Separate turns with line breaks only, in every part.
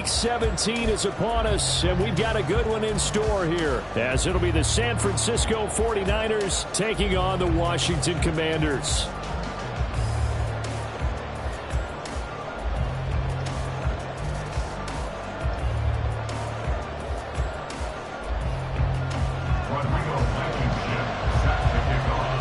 Week 17 is upon us, and we've got a good one in store here, as it'll be the San Francisco 49ers taking on the Washington Commanders.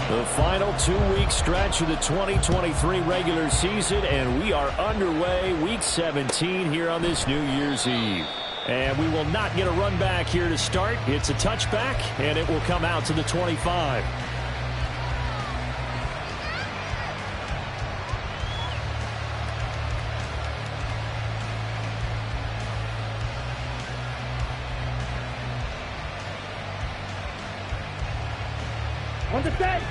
The final 2-week stretch of the 2023 regular season, and we are underway Week 17 here on this New Year's Eve. And we will not get a run back here to start. It's a touchback, and it will come out to the 25.
On the set.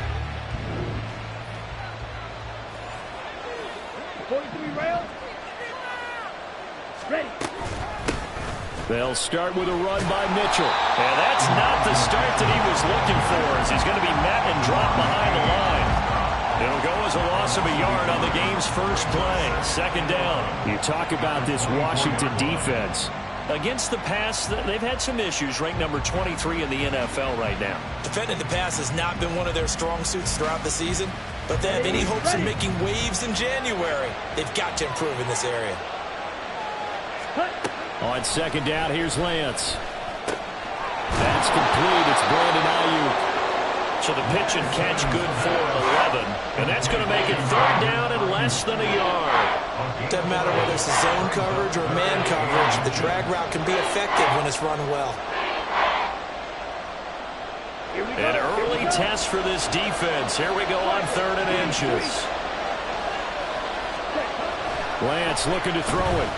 43 rail. Ready.
They'll start with a run by Mitchell. And that's not the start that he was looking for, as he's going to be met and dropped behind the line. It'll go as a loss of a yard on the game's first play. Second down. You talk about this Washington defense. Against the pass, they've had some issues, ranked number 23 in the NFL right now.
Defending the pass has not been one of their strong suits throughout the season, but they have any hopes of making waves in January. They've got to improve in this area.
On second down, here's Lance. That's complete. It's Brandon Ayuk. So the pitch and catch good for 11. And that's going to make it third down and less than a yard.
Doesn't matter whether it's a zone coverage or man coverage. The drag route can be effective when it's run well.
An early test for this defense. Here we go on 3rd and inches. Lance looking to throw it.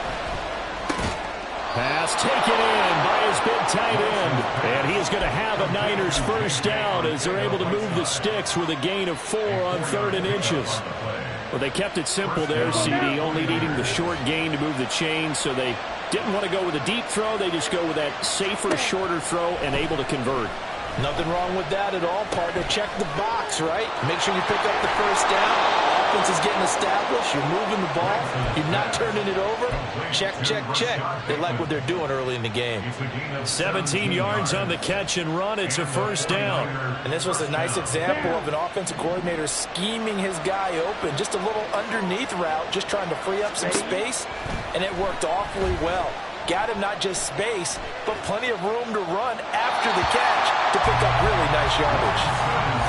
Pass taken in by his big tight end. And he is going to have a Niners first down as they're able to move the sticks with a gain of 4 on 3rd and inches. Well, they kept it simple there, CD, only needing the short gain to move the chain, so they didn't want to go with a deep throw. They just go with that safer, shorter throw and able to convert.
Nothing wrong with that at all, partner. Check the box, right? Make sure you pick up the first down. Offense is getting established. You're moving the ball. You're not turning it over. Check, check, check. They like what they're doing early in the game.
17 yards on the catch and run. It's a first down.
And this was a nice example of an offensive coordinator scheming his guy open. Just a little underneath route, just trying to free up some space, and it worked awfully well. Got him not just space, but plenty of room to run after the catch to pick up really nice yardage.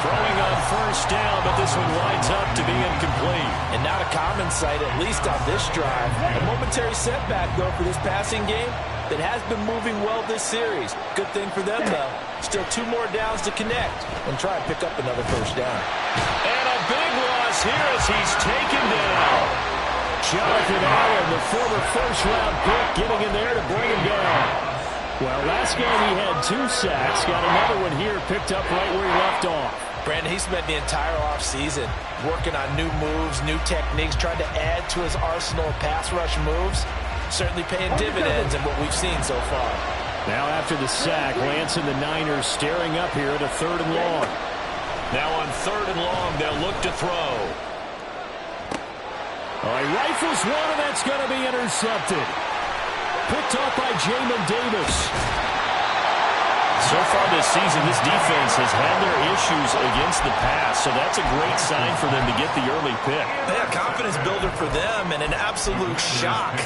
Throwing on first down, but this one winds up to be incomplete.
And not a common sight, at least on this drive. A momentary setback, though, for this passing game that has been moving well this series. Good thing for them, though. Still 2 more downs to connect and try and pick up another first down.
And a big loss here as he's taken down. Jonathan Allen, the former first-round pick, getting in there to bring him down. Well, last game he had 2 sacks. Got another one here picked up right where he left off.
Brandon, he spent the entire offseason working on new moves, new techniques, trying to add to his arsenal of pass rush moves. Certainly paying dividends in what we've seen so far.
Now after the sack, Lance and the Niners staring up here at a 3rd and long. Now on 3rd and long, they'll look to throw. He rifles one, and that's going to be intercepted. Picked up by Jamin Davis. So far this season, this defense has had their issues against the pass, so that's a great sign for them to get the early pick.
Yeah, confidence builder for them and an absolute shock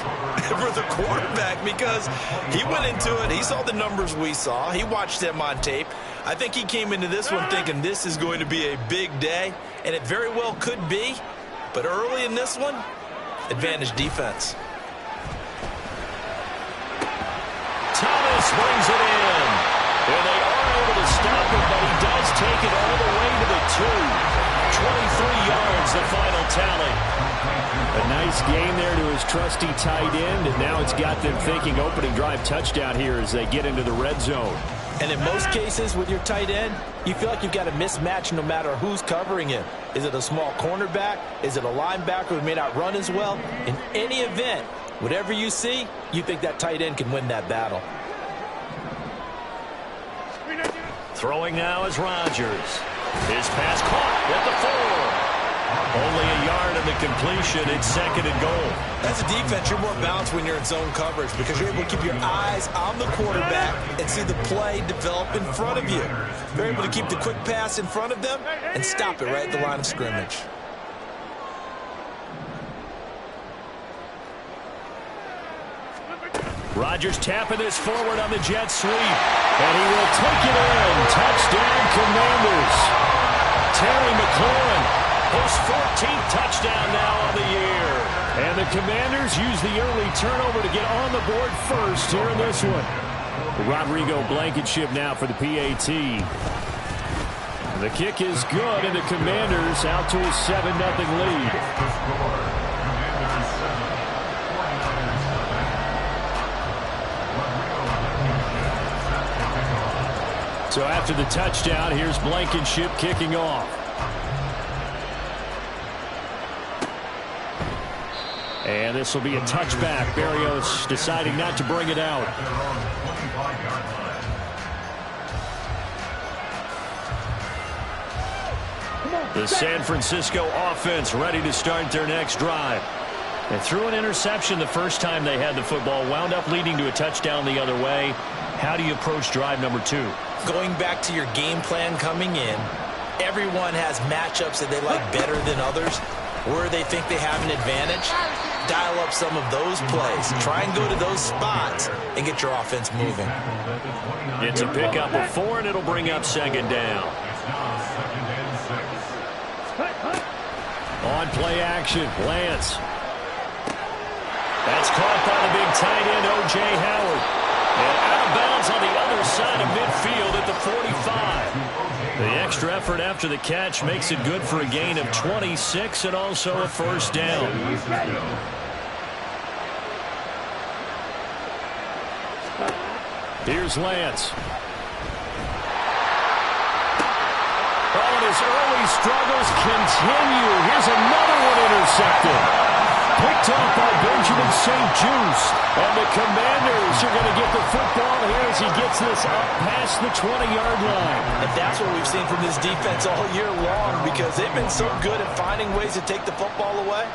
for the quarterback because he went into it. He saw the numbers we saw. He watched them on tape. I think he came into this one thinking this is going to be a big day, and it very well could be. But early in this one, advantage defense.
Thomas brings it in. And they are able to stop him, but he does take it all the way to the 2. 23 yards, the final tally. A nice gain there to his trusty tight end, and now it's got them thinking opening drive touchdown here as they get into the red zone.
And in most cases with your tight end, you feel like you've got a mismatch no matter who's covering it. Is it a small cornerback? Is it a linebacker who may not run as well? In any event, whatever you see, you think that tight end can win that battle.
Throwing now is Rodgers. His pass caught at the 4. Only a yard on the completion. It's 2nd and goal.
As a defense, you're more balanced when you're in zone coverage because you're able to keep your eyes on the quarterback and see the play develop in front of you. You're able to keep the quick pass in front of them and stop it right at the line of scrimmage.
Rodgers tapping this forward on the jet sweep. And he will take it in. Touchdown, Commanders. Terry McLaurin, his 14th touchdown now on the year. And the Commanders use the early turnover to get on the board first here in this one. Rodrigo Blankenship now for the PAT. The kick is good, and the Commanders out to a 7-0 lead. So after the touchdown, here's Blankenship kicking off. And this will be a touchback. Berrios deciding not to bring it out. The San Francisco offense ready to start their next drive. They threw an interception the first time they had the football, wound up leading to a touchdown the other way. How do you approach drive number 2?
Going back to your game plan coming in, everyone has matchups that they like better than others. Where they think they have an advantage, dial up some of those plays. Try and go to those spots and get your offense moving.
It's a pickup of 4, and it'll bring up 2nd down. On play action, Lance. That's caught by the big tight end, O.J. Howard. And out of bounds on the other side of midfield at the 45. The extra effort after the catch makes it good for a gain of 26 and also a first down. Here's Lance. Oh, and his early struggles continue. Here's another one intercepted. Picked off by Benjamin St-Juste. And the Commanders are going to get the football here as he gets this up past the 20-yard line.
And that's what we've seen from this defense all year long because they've been so good at finding ways to take the football away.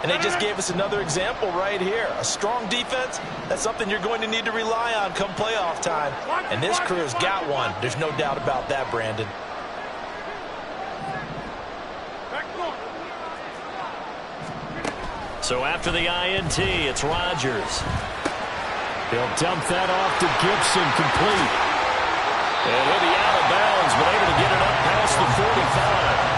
And they just gave us another example right here. A strong defense, that's something you're going to need to rely on come playoff time. And this crew has got one. There's no doubt about that, Brandon.
So after the INT, it's Rodgers. He'll dump that off to Gibson, complete. And he'll be out of bounds, but able to get it up past the 45.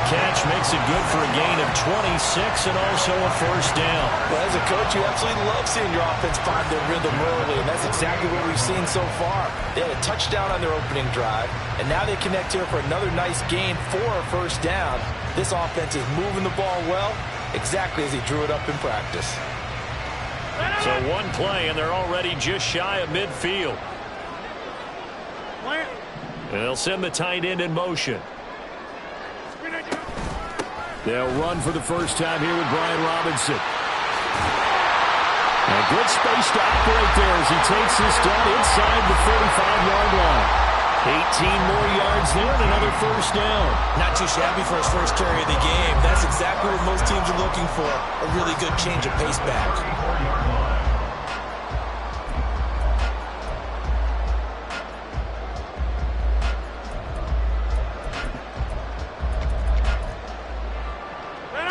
Catch makes it good for a gain of 26 and also a first down.
Well, as a coach, you absolutely love seeing your offense find their rhythm early, and that's exactly what we've seen so far. They had a touchdown on their opening drive, and now they connect here for another nice gain for a first down. This offense is moving the ball well, exactly as he drew it up in practice.
So one play, and they're already just shy of midfield. And they'll send the tight end in motion. They'll run for the first time here with Brian Robinson. A good space to operate there as he takes this down inside the 45-yard line. 18 more yards there and another first down.
Not too shabby for his first carry of the game. That's exactly what most teams are looking for. A really good change of pace back.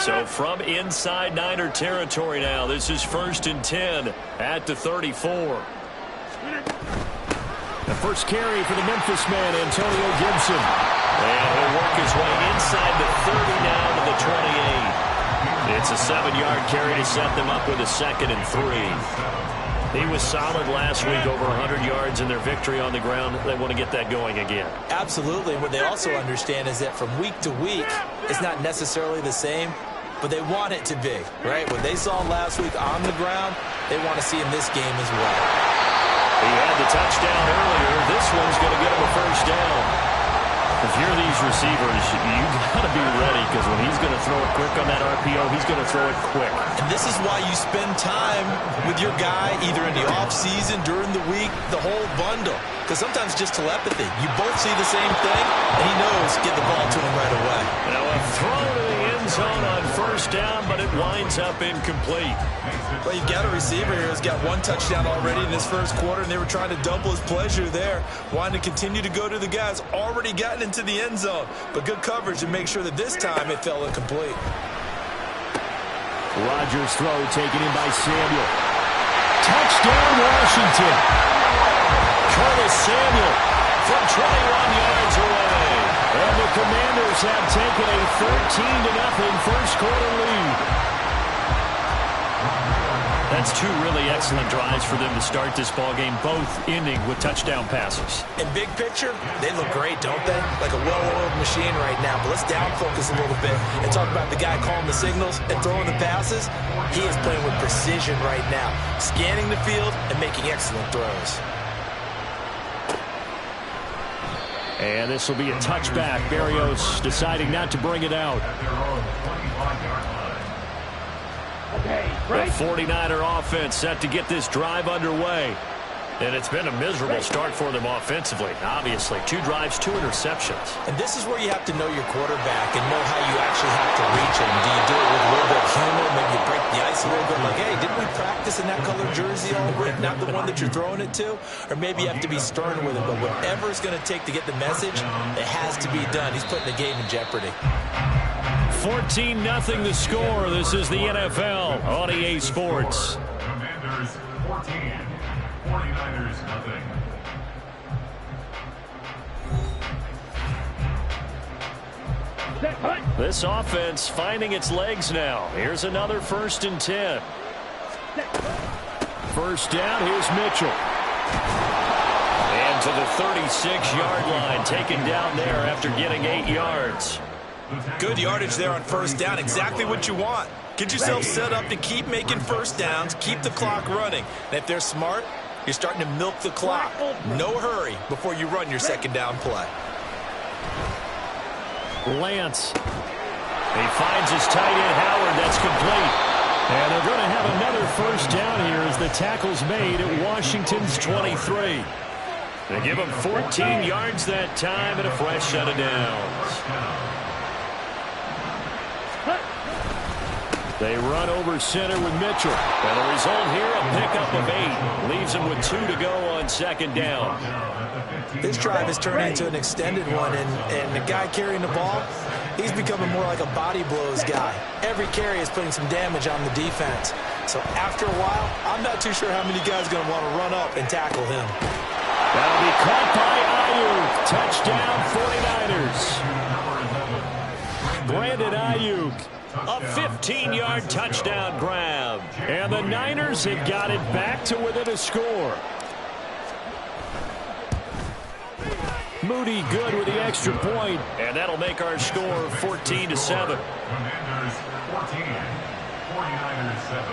So from inside Niner territory now, this is 1st and 10 at the 34. The first carry for the Memphis man, Antonio Gibson. And he'll work his way inside the 30 now to the 28. It's a 7-yard carry to set them up with a 2nd and 3. He was solid last week, over 100 yards in their victory on the ground. They want to get that going again.
Absolutely. What they also understand is that from week to week, it's not necessarily the same, but they want it to be, right? What they saw last week on the ground, they want to see in this game as well.
He had the touchdown earlier. This one's going to get him a first down. If you're these receivers, you've got to be ready, because when he's going to throw it quick on that RPO, he's going to throw it quick.
And this is why you spend time with your guy either in the offseason, during the week, the whole bundle. Because sometimes just telepathy. You both see the same thing, and he knows get the ball to him right away.
Now a throw to the end zone on first down, but it winds up incomplete.
Well, you've got a receiver here who's got 1 touchdown already in this first quarter, and they were trying to double his pleasure there, wanting to continue to go to the guys already gotten into the end zone. But good coverage to make sure that this time it fell incomplete.
Rodgers' throw taken in by Samuel. Touchdown, Washington. Curtis Samuel from 21 yards away. And the Commanders have taken a 13-0 first quarter lead. That's 2 really excellent drives for them to start this ballgame, both ending with touchdown passes.
In big picture, they look great, don't they? Like a well-oiled machine right now. But let's down focus a little bit and talk about the guy calling the signals and throwing the passes. He is playing with precision right now, scanning the field and making excellent throws.
And this will be a touchback. Berrios deciding not to bring it out. The 49er offense set to get this drive underway. And it's been a miserable start for them offensively. Obviously, 2 drives, 2 interceptions.
And this is where you have to know your quarterback and know how you actually have to reach him. Do you do it with a little bit of humor? Maybe you break the ice a little bit like, hey, didn't we practice in that color jersey all week? Not the one that you're throwing it to? Or maybe you have to be stern with him. But whatever it's going to take to get the message, it has to be done. He's putting the game in jeopardy.
14-0 the score. This is the NFL on EA Sports.
Commanders 14, 49ers nothing.
This offense finding its legs now. Here's another 1st and 10. First down, here's Mitchell. And to the 36-yard line, taken down there after getting 8 yards.
Good yardage there on first down. Exactly what you want. Get yourself set up to keep making first downs, keep the clock running. And if they're smart, you're starting to milk the clock. No hurry before you run your second down play.
Lance. He finds his tight end, Howard. That's complete. And they're going to have another first down here as the tackle's made at Washington's 23. They give him 14 yards that time and a fresh set of downs. They run over center with Mitchell. And the result here, a pickup of 8. Leaves him with 2 to go on second down.
This drive has turned into an extended one, and the guy carrying the ball, he's becoming more like a body blows guy. Every carry is putting some damage on the defense. So after a while, I'm not too sure how many guys are going to want to run up and tackle him.
That'll be caught by Ayuk. Touchdown 49ers. Brandon Ayuk. A 15-yard touchdown grab. And the Niners have got it back to within a score. Moody good with the extra point. And that'll make our score 14-7.
Commanders 14, 49ers 7.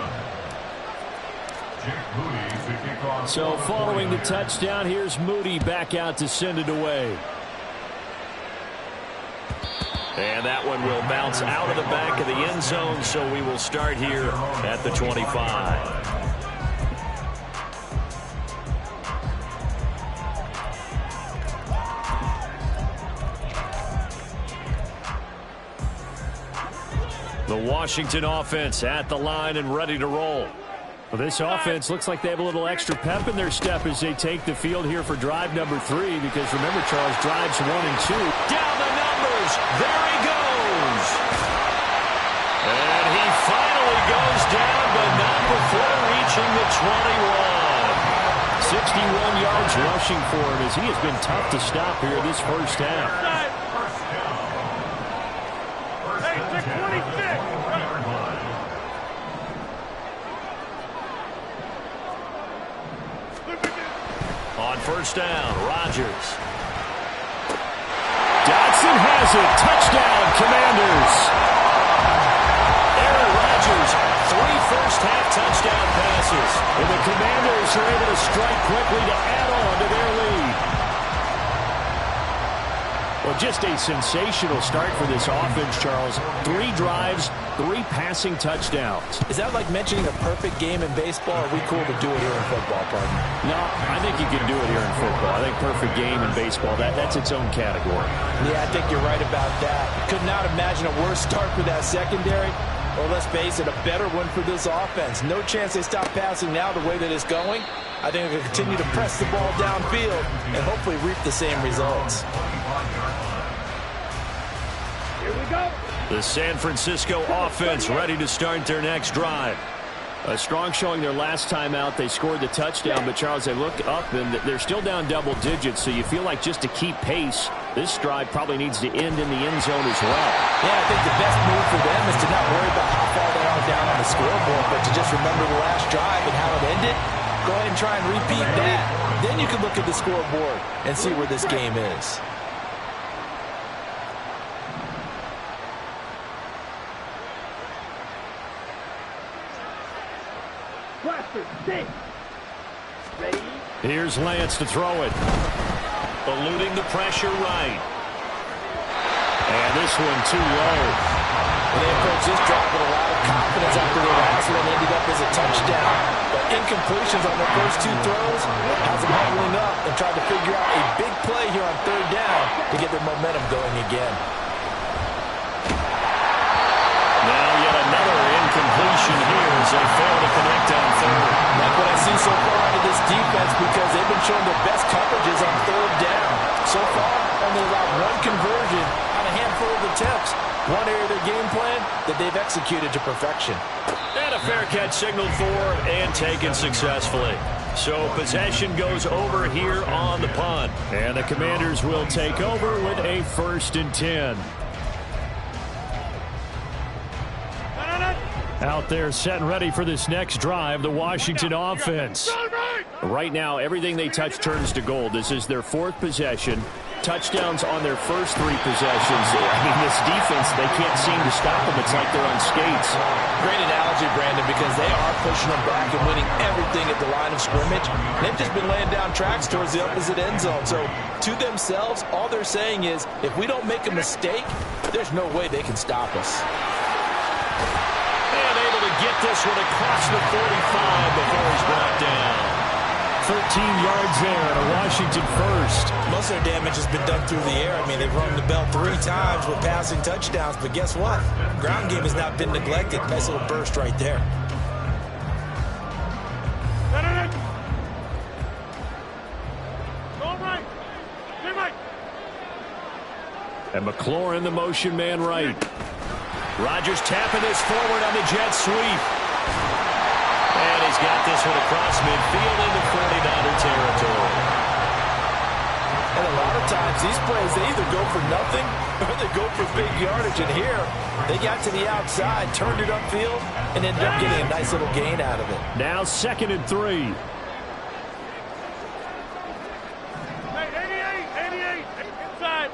Jake Moody to kick off.
So following the touchdown, here's Moody back out to send it away. And that one will bounce out of the back of the end zone, so we will start here at the 25. The Washington offense at the line and ready to roll. Well, this offense looks like they have a little extra pep in their step as they take the field here for drive number 3, because remember, Charles, drives 1 and 2. Down the numbers. There he goes. And he finally goes down, but not before reaching the 21. 61 yards rushing for him as he has been tough to stop here this first half.
Hey, 626.
On first down, Rodgers. Dotson has it. Touchdown, Commanders. Aaron Rodgers, 3 first-half touchdown passes. And the Commanders are able to strike quickly to add on to their lead. Well, just a sensational start for this offense, Charles. 3 drives, 3 passing touchdowns.
Is that like mentioning a perfect game in baseball? Or are we cool to do it here in football, partner?
No, I think you can do it here in football. I think perfect game in baseball, that's its own category.
Yeah, I think you're right about that. Could not imagine a worse start for that secondary. Well, let's face it, a better one for this offense. No chance they stop passing now the way that it's going. I think they'll continue to press the ball downfield and hopefully reap the same results.
Here we go.
The San Francisco offense ready to start their next drive. A strong showing their last time out. They scored the touchdown, but Charles, they look up and they're still down double digits, so you feel like just to keep pace, this drive probably needs to end in the end zone as well.
Yeah, I think the best move for them is to not worry about how far they are down on the scoreboard, but to just remember the last drive and how it ended. Go ahead and try and repeat that. Then you can look at the scoreboard and see where this game is.
Here's Lance to throw it. Eluding the pressure right. And this one too low.
And they approach this drive with a lot of confidence after their last one ended up as a touchdown. But incompletions on their first 2 throws has them huddling up and trying to figure out a big play here on 3rd down to get their momentum going again.
Now yet another incompletion here as they fail to connect on 3rd.
Like what I see so far out of this defense, because they've been showing their best coverages on 3rd down. So far, only allowed 1 conversion on a handful of attempts. One area of their game plan that they've executed to perfection.
And a fair catch signaled for and taken successfully. So possession goes over here on the punt. And the Commanders will take over with a 1st and 10. Out there set and ready for this next drive, the Washington offense. Right now, everything they touch turns to gold. This is their 4th possession. Touchdowns on their first 3 possessions. I mean, this defense, they can't seem to stop them. It's like they're on skates.
Great analogy, Brandon, because they are pushing them back and winning everything at the line of scrimmage. They've just been laying down tracks towards the opposite end zone. So to themselves, all they're saying is, if we don't make a mistake, there's no way they can stop us.
And able to get this one across the 45 before he's brought down. 13 yards there and a Washington first.
Most of their damage has been done through the air. I mean, they've rung the bell 3 times with passing touchdowns, but guess what? Ground game has not been neglected. Nice little burst right there.
And McLaurin, the motion man right. Rodgers tapping this forward on the jet sweep. And he's got this one across midfield into 49er territory.
And a lot of times, these plays, they either go for nothing or they go for big yardage. And here, they got to the outside, turned it upfield, and ended up getting a nice little gain out of it.
Now 2nd and 3.
Hey, 88, inside.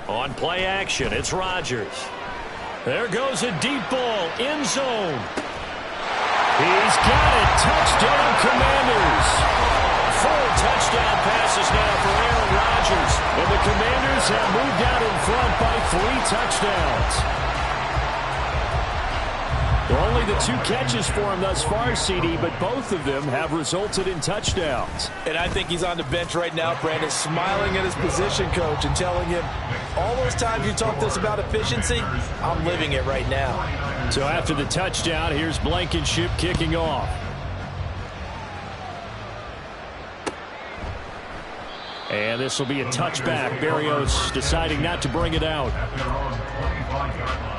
On play action, it's Rodgers. There goes a deep ball, end zone. He's got it. Touchdown, Commanders. 4 touchdown passes now for Aaron Rodgers. And the Commanders have moved out in front by 3 touchdowns. Only the 2 catches for him thus far, CD, but both of them have resulted in touchdowns.
And I think he's on the bench right now, Brandon, smiling at his position coach and telling him, all those times you talked to us about efficiency, I'm living it right now.
So after the touchdown, here's Blankenship kicking off. And this will be a touchback. Berrios deciding not to bring it out.
At their own 25-yard line.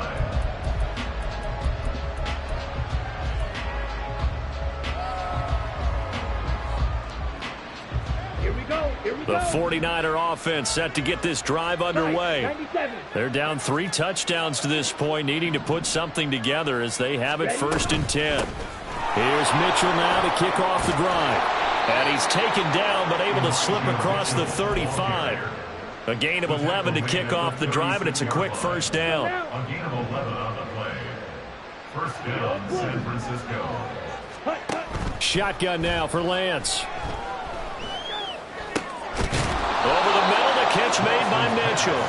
The 49er offense set to get this drive underway. They're down 3 touchdowns to this point, needing to put something together as they have it 1st and 10. Here's Mitchell now to kick off the drive. And he's taken down but able to slip across the 35. A gain of 11 to kick off the drive, and it's a quick 1st down.
A gain of 11 on the play. 1st down, San Francisco.
Shotgun now for Lance. Over the middle, the catch made by Mitchell.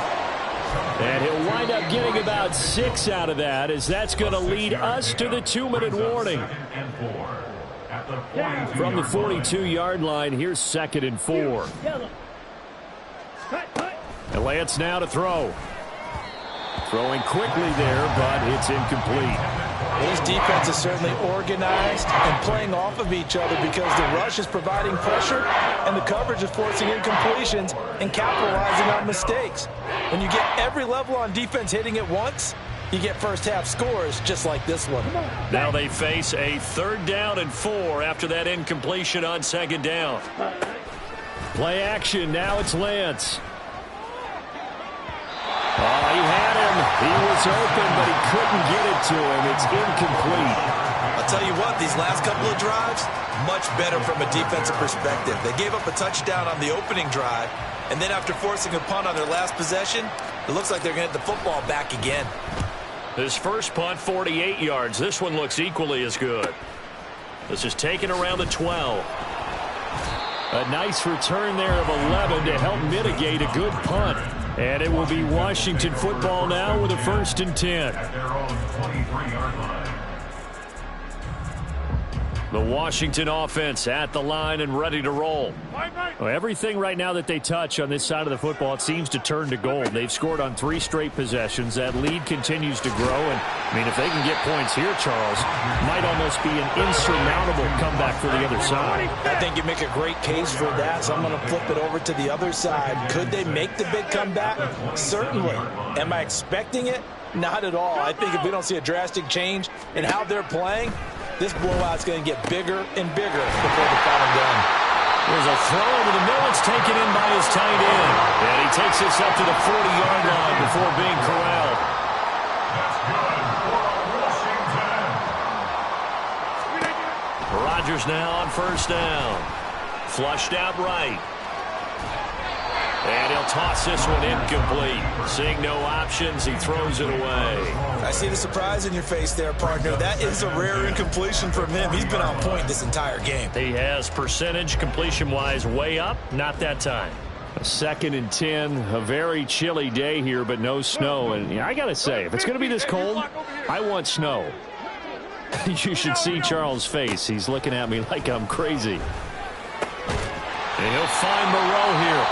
And he'll wind up getting about 6 out of that, as that's going to lead us to the 2-minute warning. From the 42-yard line, here's 2nd and 4. And Lance now to throw. Throwing quickly there, but it's incomplete.
This defense is certainly organized and playing off of each other because the rush is providing pressure and the coverage is forcing incompletions and capitalizing on mistakes. When you get every level on defense hitting at once, you get first-half scores just like this one.
Now they face a 3rd down and 4 after that incompletion on 2nd down. Play action. Now it's Lance. Oh, he had him. He was open, but he couldn't get it to him. It's incomplete.
I'll tell you what, these last couple of drives, much better from a defensive perspective. They gave up a touchdown on the opening drive, and then after forcing a punt on their last possession, it looks like they're going to get the football back again.
His first punt, 48 yards. This one looks equally as good. This is taken around the 12. A nice return there of 11 to help mitigate a good punt. And it will be Washington football now with a 1st and 10.
At their own 23-yard line.
The Washington offense at the line and ready to roll. Well, everything right now that they touch on this side of the football, it seems to turn to gold. They've scored on 3 straight possessions. That lead continues to grow. And, I mean, if they can get points here, Charles, might almost be an insurmountable comeback for the other side.
I think you make a great case for that, so I'm going to flip it over to the other side. Could they make the big comeback? Certainly. Am I expecting it? Not at all. I think if we don't see a drastic change in how they're playing, this blowout's going to get bigger and bigger before the final gun.
There's a throw over the middle. It's taken in by his tight end. And he takes this up to the 40-yard line before being corralled.
That's good for Washington.
Rodgers now on 1st down. Flushed out right. And he'll toss this one incomplete. Seeing no options, he throws it away.
I see the surprise in your face there, partner. That is a rare incompletion from him. He's been on point this entire game.
He has percentage completion-wise way up. Not that time. A 2nd and 10. A very chilly day here, but no snow. And I got to say, if it's going to be this cold, I want snow. You should see Charles' face. He's looking at me like I'm crazy. And he'll find Moreau here.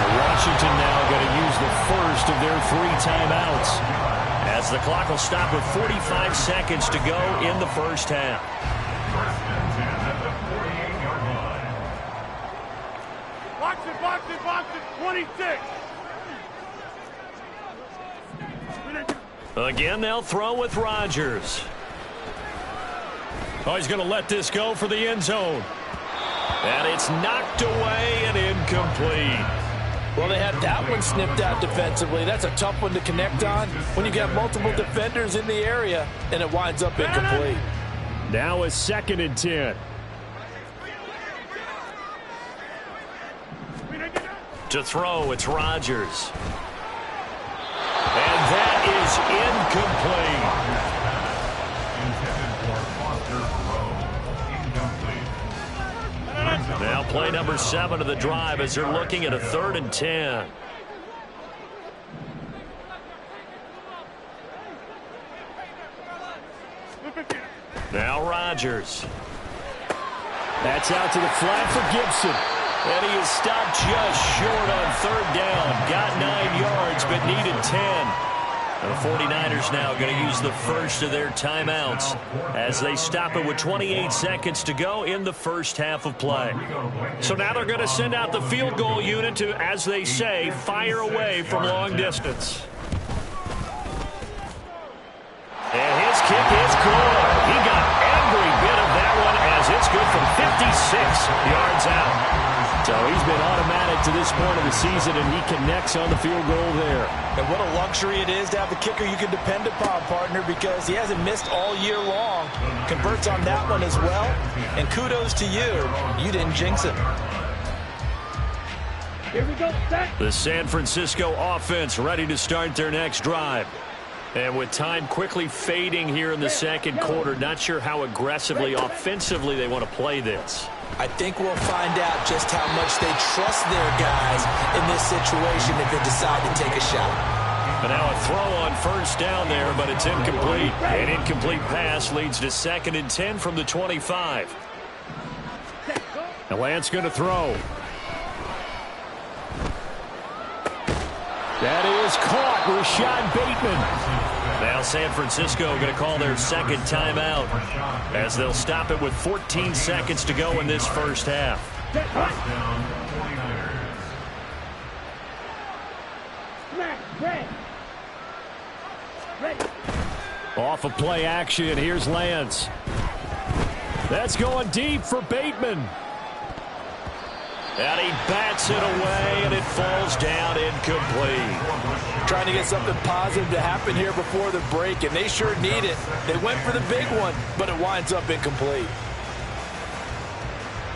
Washington now going to use the first of their 3 timeouts, as the clock will stop with 45 seconds to go in the 1st half.
1st and 10 at the 48-yard line.
Box it, 26.
Again, they'll throw with Rodgers. Oh, he's going to let this go for the end zone. And it's knocked away and incomplete.
Well, they had that one snipped out defensively. That's a tough one to connect on when you got multiple defenders in the area, and it winds up incomplete.
Now a 2nd and 10. To throw, it's Rodgers. And that is incomplete. Now play number 7 of the drive as they're looking at a 3rd and 10. Now Rodgers. That's out to the flat for Gibson. And he is stopped just short on third down. Got 9 yards, but needed 10. The 49ers now going to use the first of their timeouts as they stop it with 28 seconds to go in the first half of play. So now they're going to send out the field goal unit to, as they say, fire away from long distance. And his kick is good. He got every bit of that one as it's good from 56 yards out. So he's been automatic to this point of the season, and he connects on the field goal there.
And what a luxury it is to have a kicker you can depend upon, partner, because he hasn't missed all year long. Converts on that one as well. And kudos to you. You didn't jinx it.
Here we go. Set.
The San Francisco offense ready to start their next drive. And with time quickly fading here in the second quarter, not sure how aggressively, offensively they want to play this.
I think we'll find out just how much they trust their guys in this situation if they decide to take a shot.
But now a throw on first down there, but it's incomplete. An incomplete pass leads to 2nd and 10 from the 25. And Lance going to throw. That is caught. Rashad Bateman. Now San Francisco going to call their second timeout as they'll stop it with 14 seconds to go in this first half. Off of play action, here's Lance. That's going deep for Bateman. And he bats it away, and it falls down incomplete.
Trying to get something positive to happen here before the break, and they sure need it. They went for the big one, but it winds up incomplete.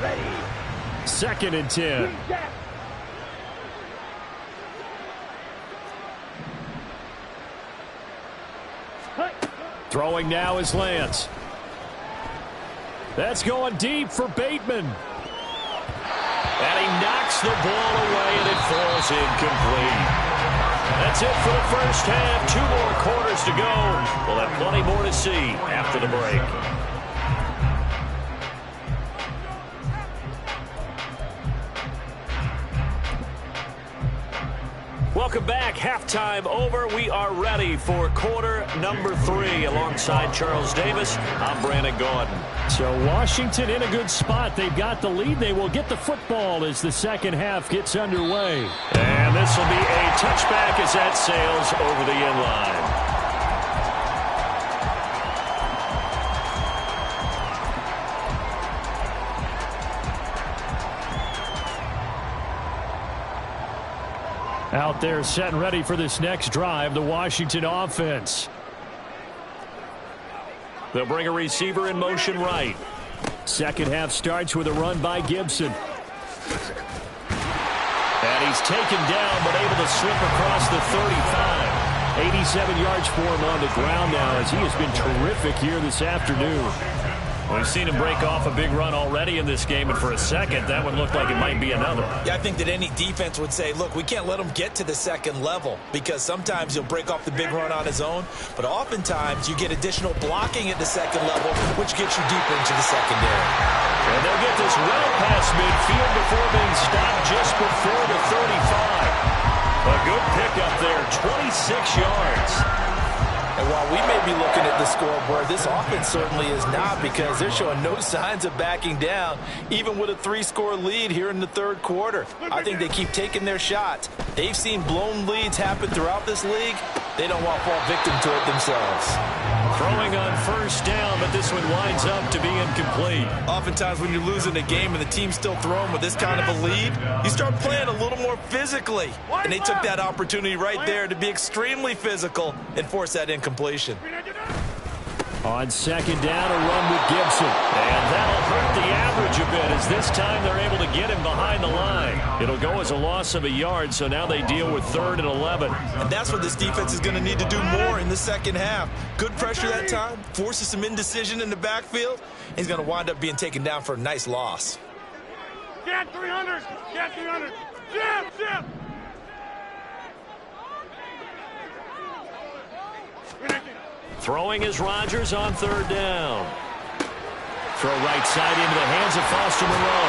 Ready.
2nd and 10. Throwing now is Lance. That's going deep for Bateman. And he knocks the ball away, and it falls incomplete. That's it for the first half. 2 more quarters to go. We'll have plenty more to see after the break. Welcome back. Halftime over. We are ready for quarter number 3. Alongside Charles Davis, I'm Brandon Gaudin. So Washington in a good spot. They've got the lead. They will get the football as the second half gets underway. And this will be a touchback as that sails over the end line. Out there set and ready for this next drive, the Washington offense. They'll bring a receiver in motion right. Second half starts with a run by Gibson. And he's taken down but able to slip across the 35. 87 yards for him on the ground now as he has been terrific here this afternoon. We've seen him break off a big run already in this game, and for a second, that one looked like it might be another.
Yeah, I think that any defense would say, look, we can't let him get to the second level because sometimes he'll break off the big run on his own, but oftentimes you get additional blocking at the second level, which gets you deeper into the secondary.
And they'll get this well past midfield before being stopped just before the 35. A good pickup there, 26 yards.
And while we may be looking at the scoreboard, this offense certainly is not because they're showing no signs of backing down, even with a 3-score lead here in the third quarter. I think they keep taking their shots. They've seen blown leads happen throughout this league. They don't want to fall victim to it themselves.
Throwing on first down, but this one winds up to be incomplete.
Oftentimes when you're losing a game and the team's still throwing with this kind of a lead, you start playing a little more physically. And they took that opportunity right there to be extremely physical and force that incompletion.
On second down, a run with Gibson. And that'll hurt the average a bit as this time they're able to get him behind the line. It'll go as a loss of a yard, so now they deal with 3rd and 11.
And that's what this defense is going to need to do more in the second half. Good pressure that time, forces some indecision in the backfield. He's going to wind up being taken down for a nice loss.
Get 300! Get 300! Jim! Jim!
Throwing is Rodgers on third down. Throw right side into the hands of Foster Moreau.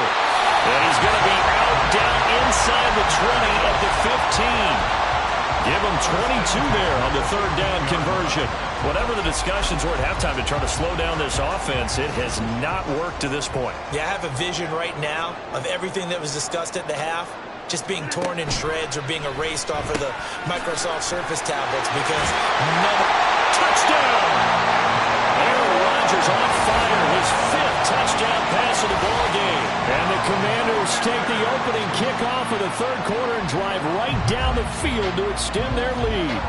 And he's going to be out down inside the 20 at the 15. Give him 22 there on the third down conversion. Whatever the discussions were at halftime to try to slow down this offense, it has not worked to this point.
Yeah, I have a vision right now of everything that was discussed at the half just being torn in shreds or being erased off of the Microsoft Surface tablets because
touchdown! Aaron Rodgers on fire, his 5th touchdown pass of the ball game. And the Commanders take the opening kickoff of the third quarter and drive right down the field to extend their lead.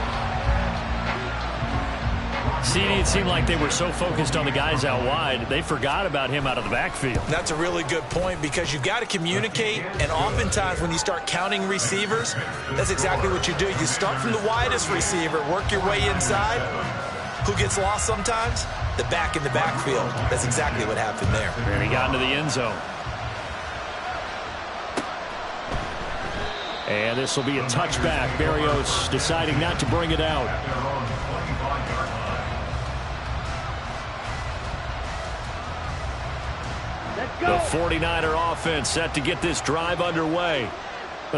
CD, it seemed like they were so focused on the guys out wide, they forgot about him out of the backfield.
That's a really good point because you've got to communicate, and oftentimes when you start counting receivers, that's exactly what you do. You start from the widest receiver, work your way inside. Who gets lost sometimes? The back in the backfield. That's exactly what happened there.
And he got into the end zone. And this will be a touchback. Berrios deciding not to bring it out. The 49er offense set to get this drive underway.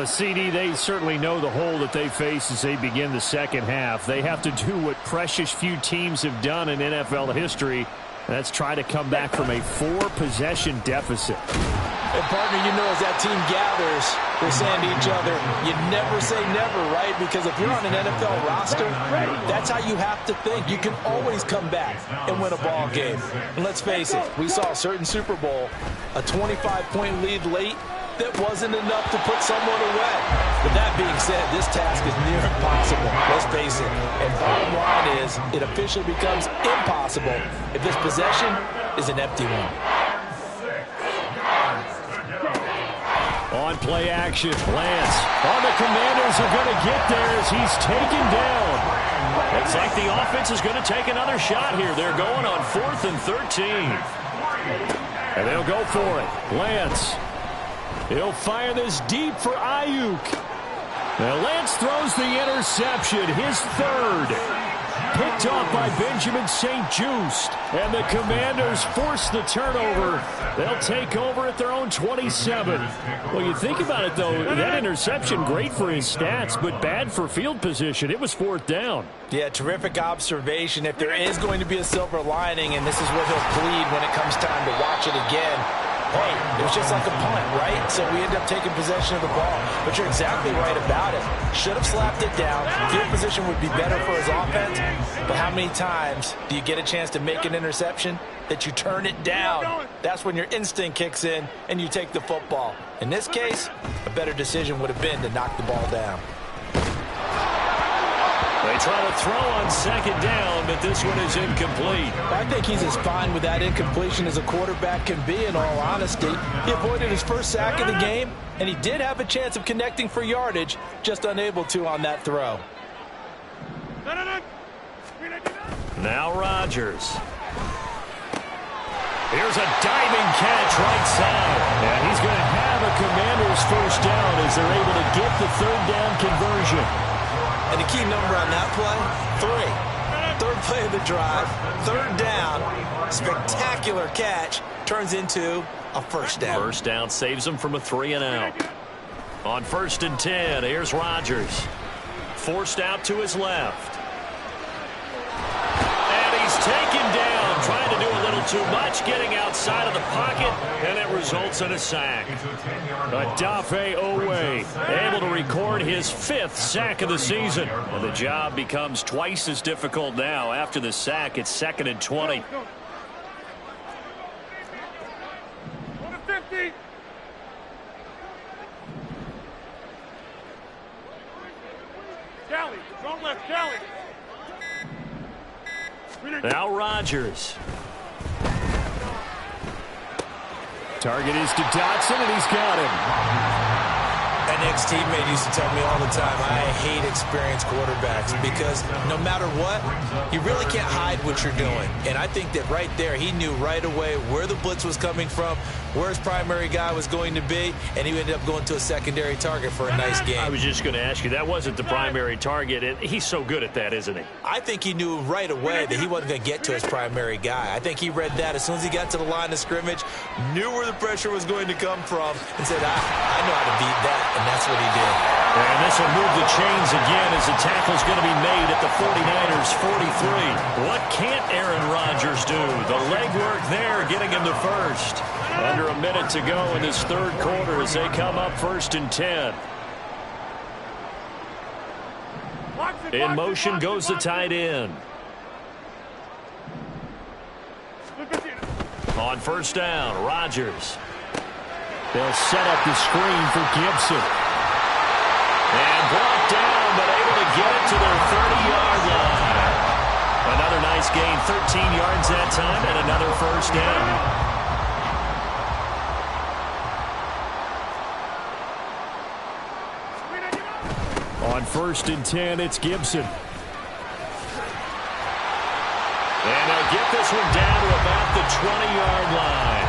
CD, they certainly know the hole that they face as they begin the second half. They have to do what precious few teams have done in NFL history. That's try to come back from a 4-possession deficit.
And, partner, you know as that team gathers, they're saying to each other, you never say never, right? Because if you're on an NFL roster, that's how you have to think. You can always come back and win a ball game. And let's face it, we saw a certain Super Bowl, a 25-point lead late, that wasn't enough to put someone away. But that being said, this task is near impossible. Let's face it. And bottom line is, it officially becomes impossible if this possession is an empty one.
On play action, Lance. Oh, the Commanders are going to get there as he's taken down. Looks like the offense is going to take another shot here. They're going on 4th and 13. And they'll go for it. Lance. He'll fire this deep for Ayuk. Now Lance throws the interception, his 3rd. Picked off by Benjamin St-Juste. And the Commanders force the turnover. They'll take over at their own 27. Well, you think about it, though, that interception, great for his stats, but bad for field position. It was 4th down.
Yeah, terrific observation. If there is going to be a silver lining, and this is what he'll plead when it comes time to watch it again, hey, it was just like a punt, right? So we end up taking possession of the ball. But you're exactly right about it. Should have slapped it down. Field position would be better for his offense. But how many times do you get a chance to make an interception that you turn it down? That's when your instinct kicks in and you take the football. In this case, a better decision would have been to knock the ball down.
They try to throw on 2nd down, but this one is incomplete.
I think he's as fine with that incompletion as a quarterback can be, in all honesty. He avoided his first sack of the game, and he did have a chance of connecting for yardage, just unable to on that throw.
Now Rodgers. Here's a diving catch right side. And he's going to have a Commanders 1st down as they're able to get the 3rd down conversion.
And the key number on that play, 3. 3rd play of the drive, 3rd down, spectacular catch, turns into a 1st down.
1st down saves him from a 3-and-out. On 1st and 10, here's Rodgers. Forced out to his left. And he's taken down, trying to do a little too much, getting outside of the pocket, and it results in a sack. Odafe Oweh able to record his 5th sack of the season. And the job becomes twice as difficult now. After the sack, it's 2nd and 20. Now Rodgers. Target is to Dotson, and he's got him.
Nick's teammate used to tell me all the time, I hate experienced quarterbacks because no matter what, you really can't hide what you're doing. And I think that right there, he knew right away where the blitz was coming from, where his primary guy was going to be, and he ended up going to a secondary target for a nice game.
I was just going to ask you, that wasn't the primary target. And he's so good at that, isn't he?
I think he knew right away that he wasn't going to get to his primary guy. I think he read that as soon as he got to the line of scrimmage, knew where the pressure was going to come from, and said, I know how to beat that, and that's what he did.
And this will move the chains again as the tackle's going to be made at the 49ers 43. What can't Aaron Rodgers do? The legwork there getting him to first. Under a minute to go in this third quarter as they come up 1st and 10. In motion goes the tight end. On 1st down, Rodgers. They'll set up the screen for Gibson. And brought down, but able to get it to their 30-yard line. Another nice gain, 13 yards that time, and another 1st down. On 1st and 10, it's Gibson. And they'll get this one down to about the 20-yard line.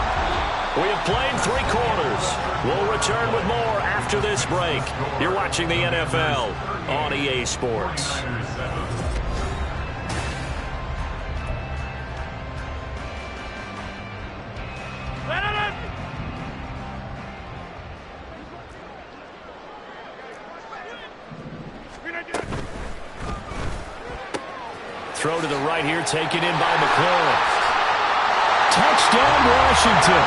We have played 3 quarters. We'll return with more after this break. You're watching the NFL on EA Sports. Throw to the right here, taken in by McLaurin. Touchdown, Washington.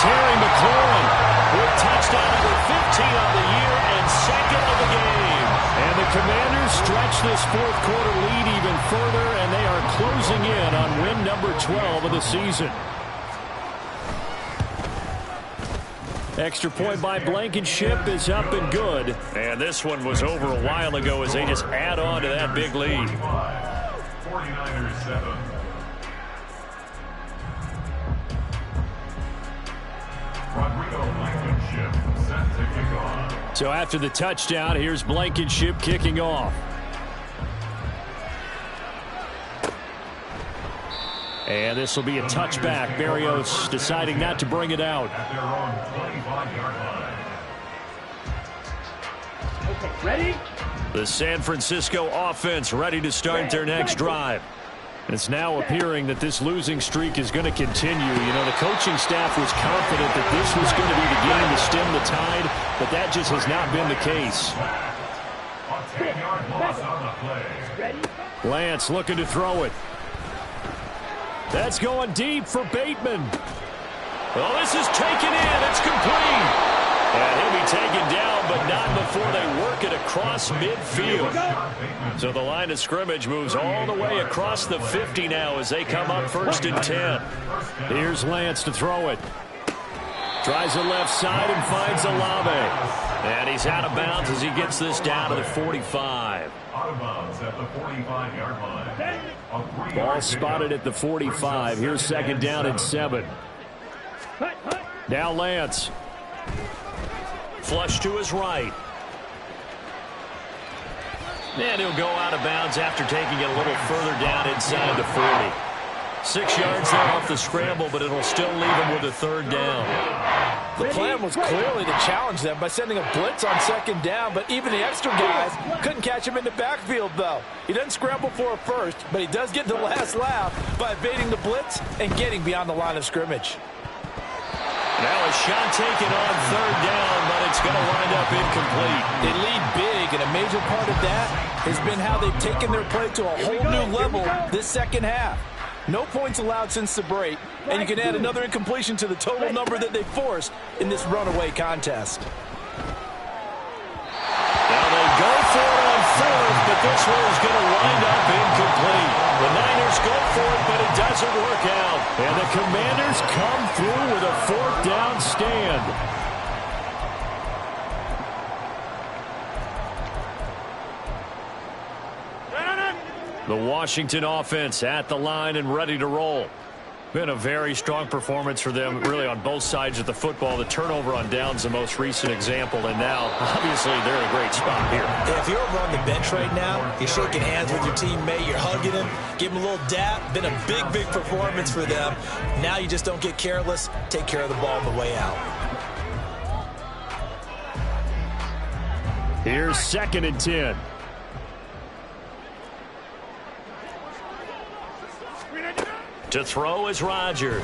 Terry McLaurin with touchdown number 15 on the year and 2nd of the game. And the Commanders stretch this 4th quarter lead even further, and they are closing in on win number 12 of the season. Extra point by Blankenship is up and good. And this one was over a while ago as they just add on to that big lead.
49ers 7. Rodrigo Blankenship set to kick off.
So after the touchdown, here's Blankenship kicking off. And this will be a touchback. Berrios deciding not to bring it out.
At their own 25-yard line.
Okay, ready?
The San Francisco offense ready to start their next drive. It's now appearing that this losing streak is going to continue. You know, the coaching staff was confident that this was going to be the game to stem the tide, but that just has not been the case.
A 10-yard loss on the play.
Lance looking to throw it. That's going deep for Bateman. Well, this is taken in. It's complete. And he'll be taken down, but not before they work it across midfield. So the line of scrimmage moves all the way across the 50 now as they come up 1st and 10. Here's Lance to throw it. Tries the left side and finds Olave. And he's out of bounds as he gets this down to the 45.
Out of bounds at the 45-yard line.
Ball spotted at the 45. Here's 2nd down and 7. Now Lance. Flush to his right. And he'll go out of bounds after taking it a little further down inside the 40. 6 yards there off the scramble, but it'll still leave him with a 3rd down.
The plan was clearly to challenge them by sending a blitz on 2nd down, but even the extra guys couldn't catch him in the backfield, though. He doesn't scramble for a first, but he does get the last laugh by evading the blitz and getting beyond the line of scrimmage.
Now a shot taken on 3rd down, but it's going to wind up incomplete.
They lead big, and a major part of that has been how they've taken their play to a whole new level this 2nd half. No points allowed since the break, and you can add another incompletion to the total number that they forced in this runaway contest.
Now they go for it on 4th, but this one is going to wind up incomplete. The Niners go for it, but it doesn't work out. And the Commanders come through with a 4th down stand. The Washington offense at the line and ready to roll. Been a very strong performance for them, really, on both sides of the football. The turnover on downs, the most recent example, and now, obviously, they're in a great spot here.
Yeah, if you're over on the bench right now, you're shaking hands with your teammate, you're hugging him, give him a little dap. Been a big, big performance for them. Now you just don't get careless. Take care of the ball on the way out.
Here's 2nd and 10. To throw is Rodgers.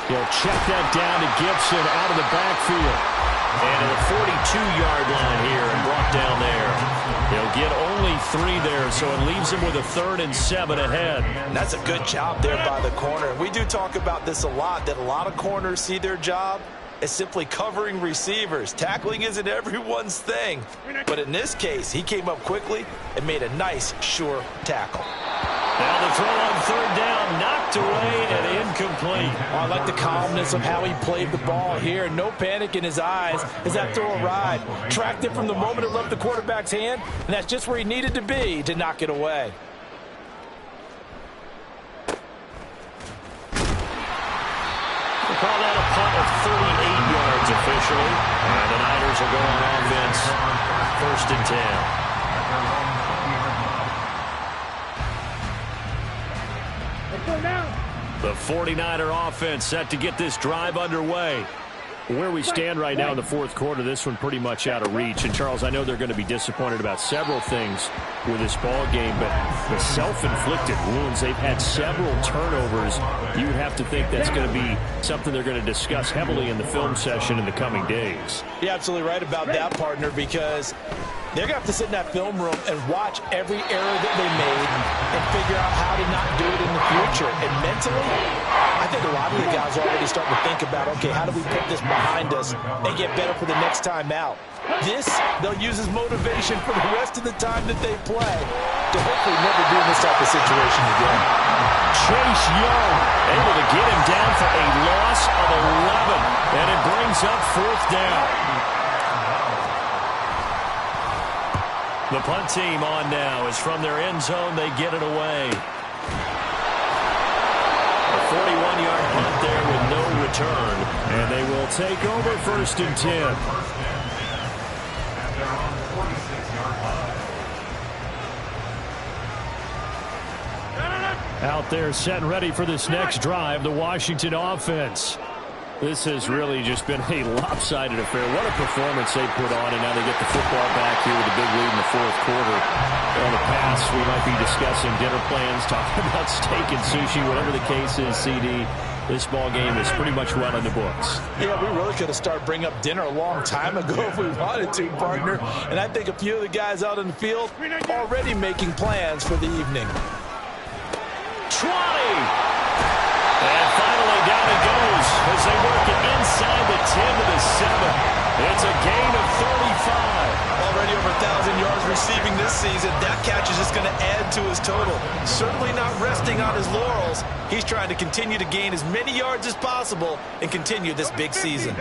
He'll check that down to Gibson out of the backfield. And to the 42-yard line here and brought down there. He'll get only 3 there, so it leaves him with a 3rd and 7 ahead.
And that's a good job there by the corner. We do talk about this a lot, that a lot of corners see their job as simply covering receivers. Tackling isn't everyone's thing. But in this case, he came up quickly and made a nice, sure tackle.
Now the throw on 3rd down, knocked away and incomplete.
Oh, I like the calmness of how he played the ball here. No panic in his eyes as that throw arrived. Tracked it from the moment it left the quarterback's hand, and that's just where he needed to be to knock it away.
We'll call that a punt of 38 yards officially. And the Niners will go on offense, 1st and 10. The 49er offense set to get this drive underway. Where we stand right now in the 4th quarter, this one pretty much out of reach. And, Charles, I know they're going to be disappointed about several things with this ball game, but the self-inflicted wounds, they've had several turnovers. You would have to think that's going to be something they're going to discuss heavily in the film session in the coming days.
You're absolutely right about that, partner, because they're going to have to sit in that film room and watch every error that they made and figure out how to not do it in the future. And mentally, I think a lot of the guys are already starting to think about, okay, how do we put this behind us and get better for the next time out? This, they'll use as motivation for the rest of the time that they play to hopefully never be in this type of situation again.
Chase Young able to get him down for a loss of 11, and it brings up 4th down. The punt team on now is from their end zone. They get it away. A 41-yard punt there with no return. And they will take over 1st and 10. Out there set and ready for this next drive, the Washington offense. This has really just been a lopsided affair. What a performance they put on, and now they get the football back here with a big lead in the 4th quarter. On the pass, we might be discussing dinner plans, talking about steak and sushi, whatever the case is, CD. This ball game is pretty much run in the books.
Yeah, we really could have started bringing up dinner a long time ago if we wanted to, partner. And I think a few of the guys out in the field already making plans for the evening.
20! And finally down it goes as they work it inside the 10 to the 7. It's a gain of 35.
Already over 1,000 yards receiving this season. That catch is just going to add to his total. Certainly not resting on his laurels. He's trying to continue to gain as many yards as possible and continue this big season.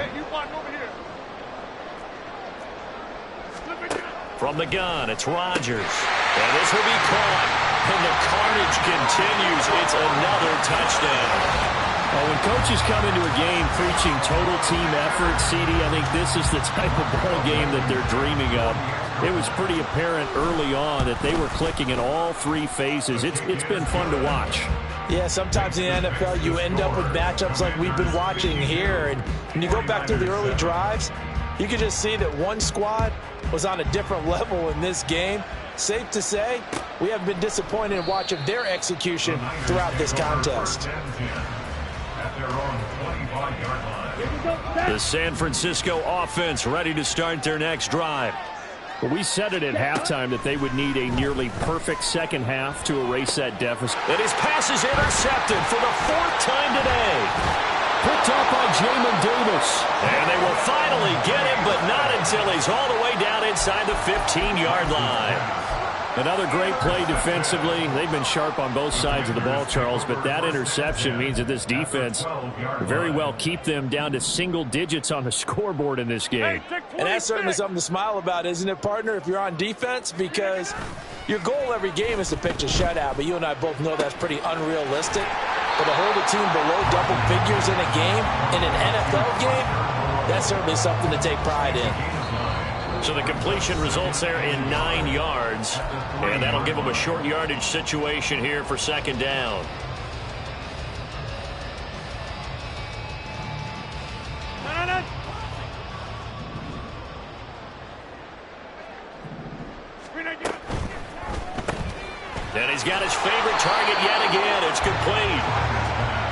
From the gun, it's Rodgers. And this will be caught. And the carnage continues. It's another touchdown. Well, when coaches come into a game preaching total team effort, CD, I think this is the type of ball game that they're dreaming of. It was pretty apparent early on that they were clicking in all 3 phases. It's been fun to watch.
Yeah, sometimes in the NFL you end up with matchups like we've been watching here. And when you go back to the early drives, you can just see that one squad was on a different level in this game. Safe to say, we haven't been disappointed in watching their execution throughout this contest.
The San Francisco offense ready to start their next drive. Well, we said it at halftime that they would need a nearly perfect second half to erase that deficit. And his pass is intercepted for the 4th time today. Picked up by Jamin Davis. And they will finally get him, but not until he's all the way down inside the 15-yard line. Another great play defensively. They've been sharp on both sides of the ball, Charles, but that interception means that this defense very well keep them down to single digits on the scoreboard in this game.
And that's certainly something to smile about, isn't it, partner, if you're on defense? Because your goal every game is to pitch a shutout, but you and I both know that's pretty unrealistic. but to hold a team below double figures in a game, in an NFL game, that's certainly something to take pride in.
So the completion results there in 9 yards, and that'll give them a short yardage situation here for second down. And he's got his favorite target yet again. It's complete.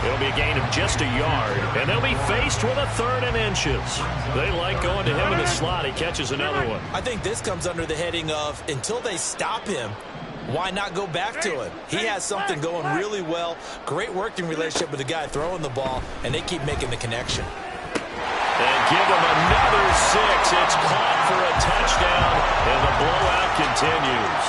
It'll be a gain of just a yard, and they'll be faced with a 3rd and inches. They like going to him in the slot. He catches another one.
I think this comes under the heading of until they stop him, why not go back to him? He has something going really well, great working relationship with the guy throwing the ball, and they keep making the connection.
And give him another 6. It's caught for a touchdown, and the blowout continues.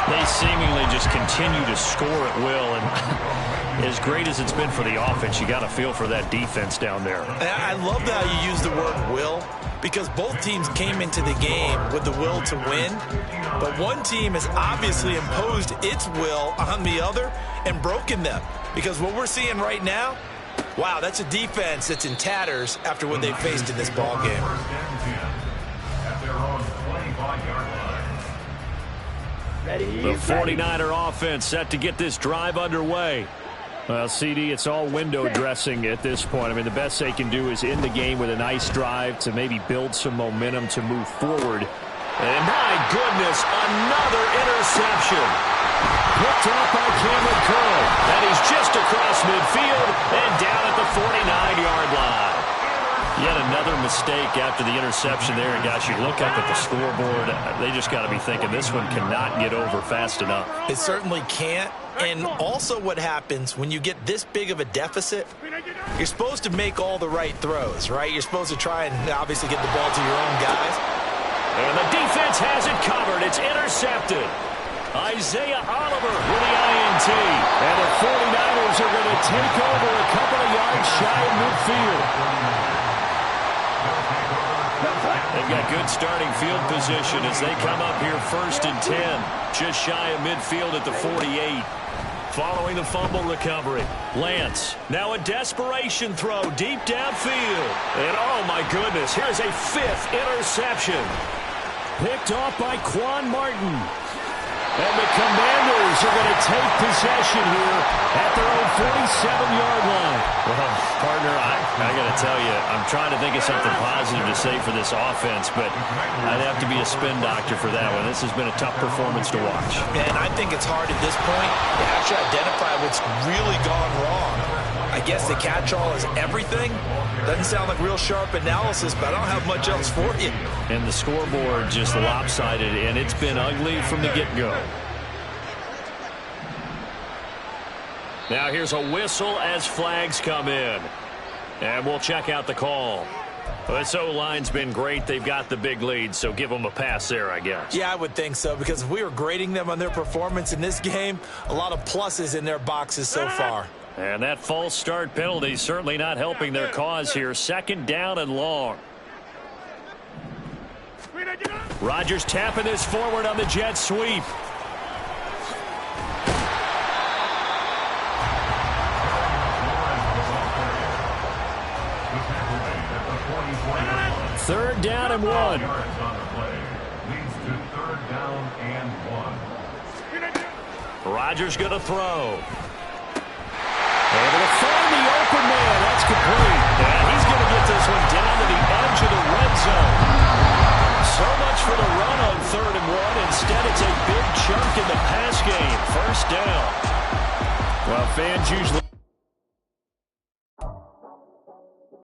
They seemingly just continue to score at will, and as great as it's been for the offense, you got to feel for that defense down there.
I love how you use the word will, because both teams came into the game with the will to win, but one team has obviously imposed its will on the other and broken them. Because what we're seeing right now, wow, that's a defense that's in tatters after what they faced in this ball game.
At their own 25-yard line.
The 49er offense set to get this drive underway. Well, CD, it's all window dressing at this point. I mean, the best they can do is end the game with a nice drive to maybe build some momentum to move forward. And my goodness, another interception. Picked off by Cameron Curl. And he's just across midfield and down at the 49-yard line. Yet another mistake after the interception there. And, gosh, you look up at the scoreboard, they just got to be thinking this one cannot get over fast enough.
It certainly can't. And also what happens when you get this big of a deficit, you're supposed to make all the right throws, right? You're supposed to try and obviously get the ball to your own guys.
And the defense has it covered. It's intercepted. Isaiah Oliver with the INT. And the 49ers are going to take over a couple of yards shy of midfield. They've got good starting field position as they come up here 1st and 10. Just shy of midfield at the 48. Following the fumble recovery, Lance, now a desperation throw deep downfield. And oh my goodness, here's a 5th interception. Picked off by Quan Martin. And the Commanders are going to take possession here at their own 47-yard line. Well, partner, I got to tell you, I'm trying to think of something positive to say for this offense, but I'd have to be a spin doctor for that one. This has been a tough performance to watch.
And I think it's hard at this point to actually identify what's really gone wrong. I guess the catch-all is everything. Doesn't sound like real sharp analysis, but I don't have much else for you.
And the scoreboard just lopsided, and it's been ugly from the get-go. Now here's a whistle as flags come in. And we'll check out the call. Well, this O-line's been great. They've got the big lead, so give them a pass there, I guess.
Yeah, I would think so, because if we were grading them on their performance in this game, a lot of pluses in their boxes so far.
And that false start penalty certainly not helping their cause here. 2nd down and long. Rodgers tapping this forward on the jet sweep. Third down and 1.
Leads to 3rd down and 1.
Rodgers going to throw. Able to find the open man. That's complete. And he's going to get this one down to the edge of the red zone. So much for the run on 3rd and 1. Instead, it's a big chunk in the pass game. 1st down. Well, fans usually